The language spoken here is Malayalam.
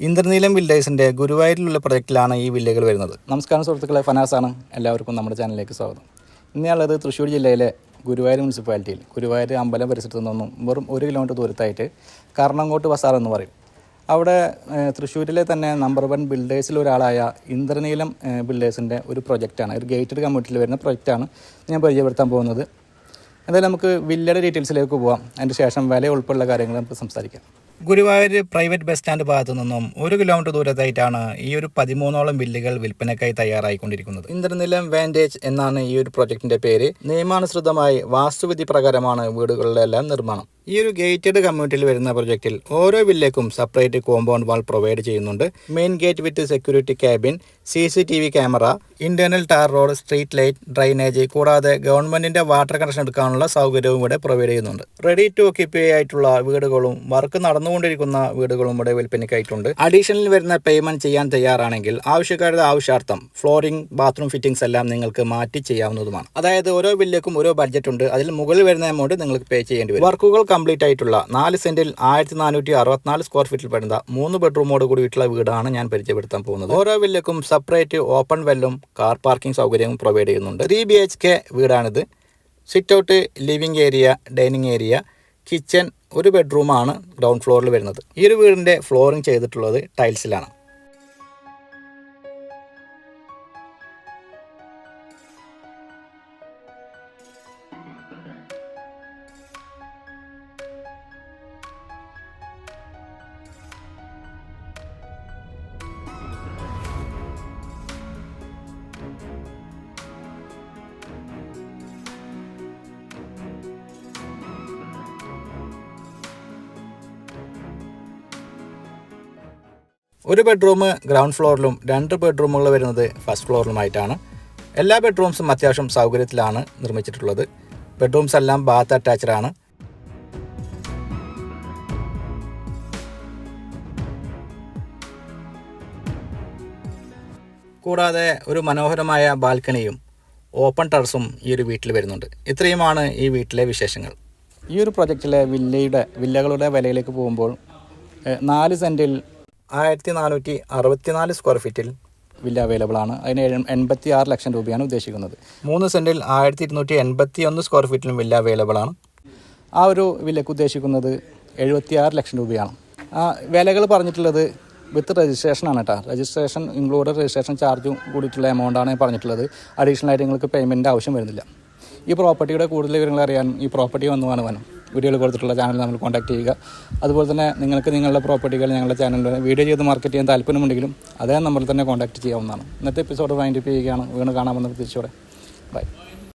ഇന്ദ്രനീലം വില്ലേഴ്സിൻ്റെ ഗുരുവായൂരിലുള്ള പ്രൊജക്റ്റിലാണ് ഈ വില്ലകൾ വരുന്നത്. നമസ്കാരം സുഹൃത്തുക്കളെ, ഫനാസാണ്. എല്ലാവർക്കും നമ്മുടെ ചാനലിലേക്ക് സ്വാഗതം. ഇന്നയാളത് തൃശ്ശൂർ ജില്ലയിലെ ഗുരുവായൂർ മുനിസിപ്പാലിറ്റിയിൽ ഗുരുവായൂർ അമ്പലം പരിസരത്തു നിന്നും വെറും 1 കിലോമീറ്റർ ദൂരത്തായിട്ട് കർണങ്കോട്ട് ബസാർ എന്ന് പറയും. അവിടെ തൃശ്ശൂരിലെ തന്നെ നമ്പർ 1 ബിൽഡേഴ്സിലൊരാളായ ഇന്ദ്രനീലം ബിൽഡേഴ്സിൻ്റെ ഒരു പ്രൊജക്റ്റാണ്, ഒരു ഗേറ്റഡ് കമ്മ്യൂണിറ്റിയിൽ വരുന്ന പ്രൊജക്റ്റാണ് ഞാൻ പരിചയപ്പെടുത്താൻ പോകുന്നത്. എന്തായാലും നമുക്ക് വില്ലയുടെ ഡീറ്റെയിൽസിലേക്ക് പോകാം. അതിൻ്റെ ശേഷം വില ഉൾപ്പെടെയുള്ള കാര്യങ്ങൾ നമുക്ക് സംസാരിക്കാം. ഗുരുവായൂർ പ്രൈവറ്റ് ബസ് സ്റ്റാൻഡ് ഭാഗത്തു നിന്നും 1 കിലോമീറ്റർ ദൂരത്തായിട്ടാണ് ഈ ഒരു 13ഓളം വില്ലുകൾ വിൽപ്പനയ്ക്കായി തയ്യാറായിക്കൊണ്ടിരിക്കുന്നത്. ഇന്ദ്രനീലം വാൻറ്റേജ് എന്നാണ് ഈ ഒരു പ്രൊജക്ടിന്റെ പേര്. നിയമാനുസൃതമായി വാസ്തുവിധി പ്രകാരമാണ് വീടുകളുടെ എല്ലാം നിർമ്മാണം. ഈ ഒരു ഗേറ്റഡ് കമ്മ്യൂണിറ്റിയിൽ വരുന്ന പ്രൊജക്റ്റിൽ ഓരോ വില്ലേക്കും സെപ്പറേറ്റ് കോമ്പൗണ്ട് വാൾ പ്രൊവൈഡ് ചെയ്യുന്നുണ്ട്. Main gate with security cabin, CCTV camera, internal tar road, street light, drainage, കൂടാതെ ഗവൺമെന്റിന്റെ വാട്ടർ കണക്ഷൻ എടുക്കാനുള്ള സൗകര്യവും ഇവിടെ പ്രൊവൈഡ് ചെയ്യുന്നുണ്ട്. റെഡി ടു ഓക്യുപ്പൈ ആയിട്ടുള്ള വീടുകളും വർക്ക് നടന്നുകൊണ്ടിരിക്കുന്ന വീടുകളും ഇവിടെ വിൽപ്പനയ്ക്കായിട്ടുണ്ട്. അഡീഷണൽ വരുന്ന പേയ്മെന്റ് ചെയ്യാൻ തയ്യാറാണെങ്കിൽ ആവശ്യക്കാരുടെ ആവശ്യാർത്ഥം ഫ്ലോറിംഗ്, ബാത്റൂം ഫിറ്റിംഗ്സ് എല്ലാം നിങ്ങൾക്ക് മാറ്റി ചെയ്യാവുന്നതുമാണ്. അതായത് ഓരോ വില്ലേക്കും ഓരോ ബഡ്ജറ്റ് ഉണ്ട്. അതിൽ മുകളിൽ വരുന്ന എമൗണ്ട് നിങ്ങൾക്ക് പേ ചെയ്യേണ്ടി വരും. വർക്കുകൾ കംപ്ലീറ്റ് ആയിട്ടുള്ള 4 സെന്റിൽ 1464 സ്ക്വയർ ഫീറ്റിൽ വരുന്ന 3 ബെഡ്റൂമോട് കൂടിയിട്ടുള്ള വീടാണ് ഞാൻ പരിചയപ്പെടുത്താൻ പോകുന്നത്. ഓരോ വില്ലക്കും സെപ്പറേറ്റ് ഓപ്പൺ വെല്ലും കാർ പാർക്കിംഗ് സൗകര്യവും പ്രൊവൈഡ് ചെയ്യുന്നുണ്ട്. 3 BHK വീടാണിത്. Sit out, living area, dining area, kitchen, 1 ബെഡ്റൂമാണ് ഗ്രൗണ്ട് ഫ്ലോറിൽ വരുന്നത്. ഈ ഒരു വീടിന്റെ ഫ്ലോറിംഗ് ചെയ്തിട്ടുള്ളത് ടൈൽസിലാണ്. ഒരു ബെഡ്റൂം ഗ്രൗണ്ട് ഫ്ലോറിലും 2 ബെഡ്റൂമുകൾ വരുന്നത് ഫസ്റ്റ് ഫ്ലോറിലുമായിട്ടാണ്. എല്ലാ ബെഡ്റൂംസും അത്യാവശ്യം സൗകര്യത്തിലാണ് നിർമ്മിച്ചിട്ടുള്ളത്. ബെഡ്റൂംസ് എല്ലാം ബാത്ത് അറ്റാച്ച്ഡ് ആണ്. കൂടാതെ ഒരു മനോഹരമായ ബാൽക്കണിയും ഓപ്പൺ ടെറസും ഈ ഒരു വീട്ടിൽ വരുന്നുണ്ട്. ഇത്രയുമാണ് ഈ വീട്ടിലെ വിശേഷങ്ങൾ. ഈ ഒരു പ്രൊജക്റ്റിലെ വില്ലകളുടെ വിലയിലേക്ക് പോകുമ്പോൾ 4 സെൻറ്റിൽ 1464 സ്ക്വയർ ഫീറ്റിൽ വില്ല അവൈലബിൾ ആണ്. അതിന് 86 ലക്ഷം രൂപയാണ് ഉദ്ദേശിക്കുന്നത്. 3 സെൻറ്റിൽ 1281 സ്ക്വയർ ഫീറ്റിലും വില്ല അവൈലബിൾ ആണ്. ആ ഒരു വില്ലയ്ക്ക് ഉദ്ദേശിക്കുന്നത് 76 ലക്ഷം രൂപയാണ്. ആ വിലകൾ പറഞ്ഞിട്ടുള്ളത് വിത്ത് രജിസ്ട്രേഷനാണ് കേട്ടോ. രജിസ്ട്രേഷൻ ഇൻക്ലൂഡ് രജിസ്ട്രേഷൻ ചാർജും കൂടിയിട്ടുള്ള എമൗണ്ടാണ് പറഞ്ഞിട്ടുള്ളത്. അഡീഷണൽ ആയിട്ട് നിങ്ങൾക്ക് പേയ്മെൻറ്റ് ആവശ്യം വരുന്നില്ല. ഈ പ്രോപ്പർട്ടിയുടെ കൂടുതൽ വിവരങ്ങൾ അറിയാൻ ഈ പ്രോപ്പർട്ടി വന്നു വീഡിയോയിൽ കൊടുത്തിട്ടുള്ള ചാനൽ നമ്മൾ കോൺടാക്ട് ചെയ്യുക. അതുപോലെ തന്നെ നിങ്ങൾക്ക് നിങ്ങളുടെ പ്രോപ്പർട്ടികൾ ഞങ്ങളുടെ ചാനലിൽ വീഡിയോ ചെയ്ത് മാർക്കറ്റ് ചെയ്യാൻ താല്പര്യമുണ്ടെങ്കിലും അതേ നമ്പറിൽ തന്നെ കോൺടാക്ട് ചെയ്യാവുന്നതാണ്. ഇന്നത്തെ എപ്പിസോഡ് വൈൻഡപ്പ് ചെയ്യുകയാണ്. വീണ്ടും കാണാമെന്ന പ്രതീക്ഷയോടെ ബൈ.